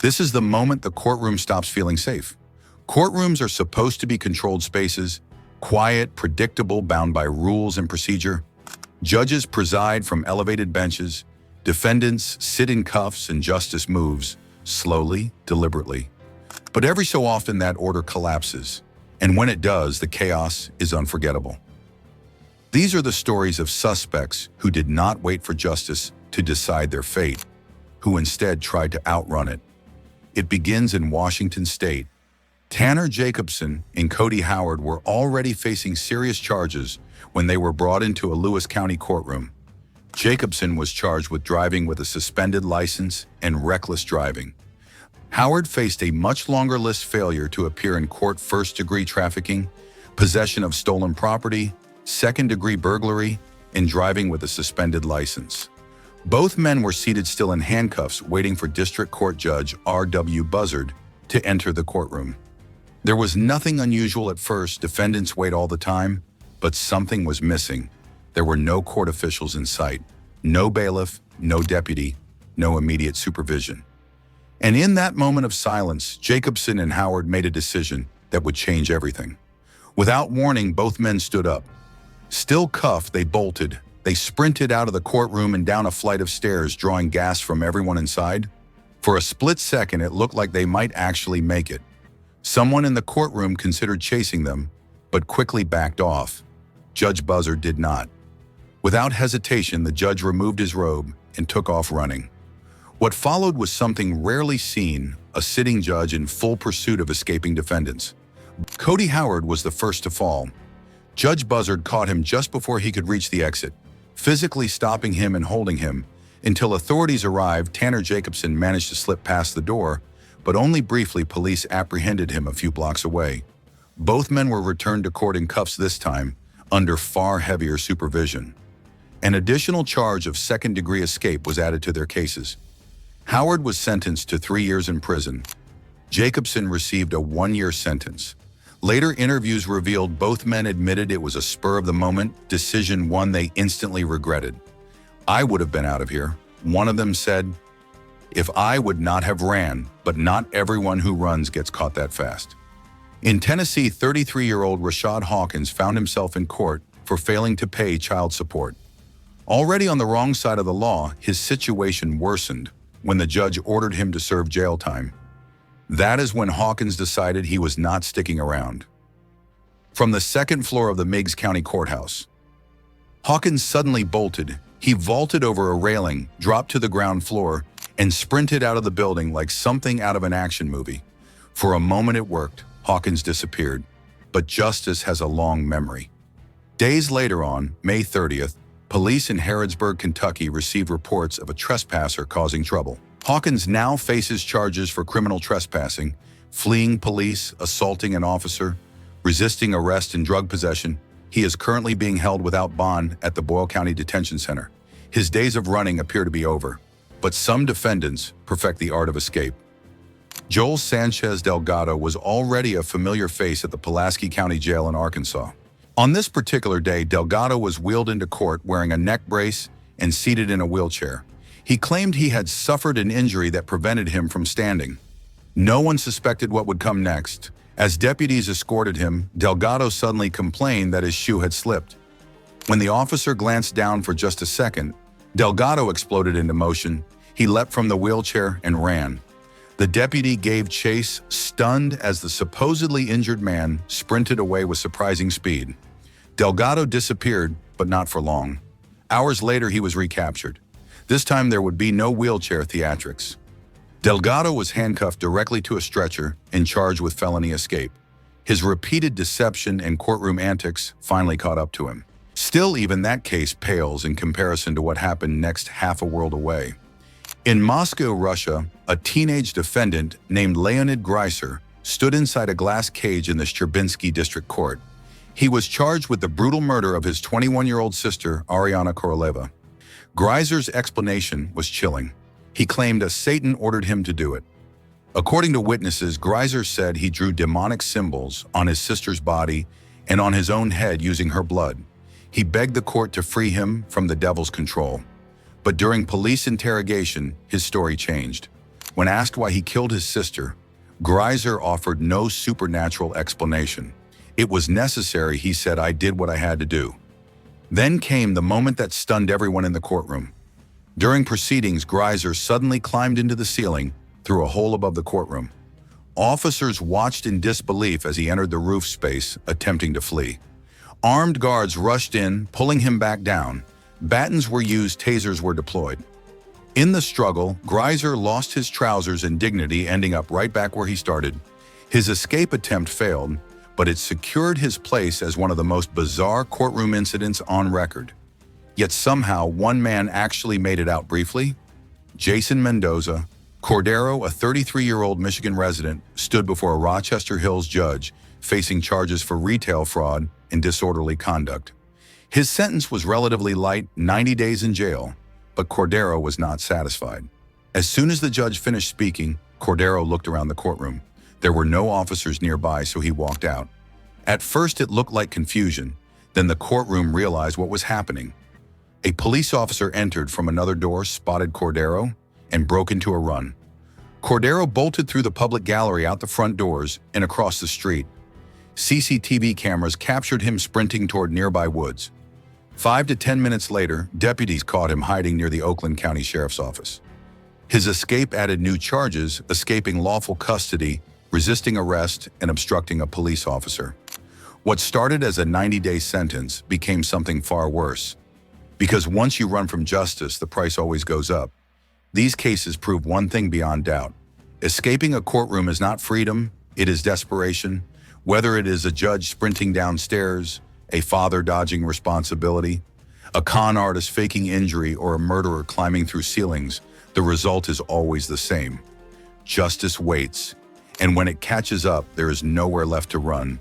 This is the moment the courtroom stops feeling safe. Courtrooms are supposed to be controlled spaces, quiet, predictable, bound by rules and procedure. Judges preside from elevated benches, defendants sit in cuffs, and justice moves, slowly, deliberately. But every so often that order collapses, and when it does, the chaos is unforgettable. These are the stories of suspects who did not wait for justice to decide their fate, who instead tried to outrun it. It begins in Washington State. Tanner Jacobson and Cody Howard were already facing serious charges when they were brought into a Lewis County courtroom. Jacobson was charged with driving with a suspended license and reckless driving. Howard faced a much longer list: failure to appear in court, first-degree trafficking, possession of stolen property, second-degree burglary, and driving with a suspended license. Both men were seated still in handcuffs, waiting for District Court Judge R.W. Buzzard to enter the courtroom. There was nothing unusual at first. Defendants wait all the time, but something was missing. There were no court officials in sight, no bailiff, no deputy, no immediate supervision. And in that moment of silence, Jacobson and Howard made a decision that would change everything. Without warning, both men stood up. Still cuffed, they bolted. They sprinted out of the courtroom and down a flight of stairs, drawing gas from everyone inside. For a split second, it looked like they might actually make it. Someone in the courtroom considered chasing them, but quickly backed off. Judge Buzzard did not. Without hesitation, the judge removed his robe and took off running. What followed was something rarely seen: a sitting judge in full pursuit of escaping defendants. Cody Howard was the first to fall. Judge Buzzard caught him just before he could reach the exit, physically stopping him and holding him. Until authorities arrived, Tanner Jacobson managed to slip past the door, but only briefly. Police apprehended him a few blocks away. Both men were returned to court in cuffs, this time under far heavier supervision. An additional charge of second-degree escape was added to their cases. Howard was sentenced to 3 years in prison. Jacobson received a 1-year sentence. Later interviews revealed both men admitted it was a spur-of-the-moment decision, one they instantly regretted. "I would have been out of here," one of them said. "If I would not have ran," but not everyone who runs gets caught that fast. In Tennessee, 33-year-old Rashad Hawkins found himself in court for failing to pay child support. Already on the wrong side of the law, his situation worsened when the judge ordered him to serve jail time. That is when Hawkins decided he was not sticking around. From the second floor of the Meigs County Courthouse, Hawkins suddenly bolted. He vaulted over a railing, dropped to the ground floor, and sprinted out of the building like something out of an action movie. For a moment it worked. Hawkins disappeared. But justice has a long memory. Days later, on May 30th, police in Harrodsburg, Kentucky received reports of a trespasser causing trouble. Hawkins now faces charges for criminal trespassing, fleeing police, assaulting an officer, resisting arrest, and drug possession. He is currently being held without bond at the Boyle County Detention Center. His days of running appear to be over, but some defendants perfect the art of escape. Joel Sanchez Delgado was already a familiar face at the Pulaski County Jail in Arkansas. On this particular day, Delgado was wheeled into court wearing a neck brace and seated in a wheelchair. He claimed he had suffered an injury that prevented him from standing. No one suspected what would come next. As deputies escorted him, Delgado suddenly complained that his shoe had slipped. When the officer glanced down for just a second, Delgado exploded into motion. He leapt from the wheelchair and ran. The deputy gave chase, stunned, as the supposedly injured man sprinted away with surprising speed. Delgado disappeared, but not for long. Hours later, he was recaptured. This time there would be no wheelchair theatrics. Delgado was handcuffed directly to a stretcher and charged with felony escape. His repeated deception and courtroom antics finally caught up to him. Still, even that case pales in comparison to what happened next, half a world away. In Moscow, Russia, a teenage defendant named Leonid Greiser stood inside a glass cage in the Shcherbinsky District Court. He was charged with the brutal murder of his 21-year-old sister, Ariana Koroleva. Greiser's explanation was chilling. He claimed a Satan ordered him to do it. According to witnesses, Greiser said he drew demonic symbols on his sister's body and on his own head using her blood. He begged the court to free him from the devil's control. But during police interrogation, his story changed. When asked why he killed his sister, Greiser offered no supernatural explanation. It was necessary, he said. I did what I had to do. Then came the moment that stunned everyone in the courtroom. During proceedings, Greiser suddenly climbed into the ceiling through a hole above the courtroom. Officers watched in disbelief as he entered the roof space, attempting to flee. Armed guards rushed in, pulling him back down. Batons were used, tasers were deployed. In the struggle, Greiser lost his trousers and dignity, ending up right back where he started. His escape attempt failed, but it secured his place as one of the most bizarre courtroom incidents on record. Yet somehow, one man actually made it out briefly. Jason Mendoza Cordero, a 33-year-old Michigan resident, stood before a Rochester Hills judge, facing charges for retail fraud and disorderly conduct. His sentence was relatively light, 90 days in jail, but Cordero was not satisfied. As soon as the judge finished speaking, Cordero looked around the courtroom. There were no officers nearby, so he walked out. At first, it looked like confusion. Then the courtroom realized what was happening. A police officer entered from another door, spotted Cordero, and broke into a run. Cordero bolted through the public gallery, out the front doors, and across the street. CCTV cameras captured him sprinting toward nearby woods. 5 to 10 minutes later, deputies caught him hiding near the Oakland County Sheriff's Office. His escape added new charges: escaping lawful custody, resisting arrest, and obstructing a police officer. What started as a 90-day sentence became something far worse. Because once you run from justice, the price always goes up. These cases prove one thing beyond doubt. Escaping a courtroom is not freedom, it is desperation. Whether it is a judge sprinting downstairs, a father dodging responsibility, a con artist faking injury, or a murderer climbing through ceilings, the result is always the same. Justice waits, and when it catches up, there is nowhere left to run.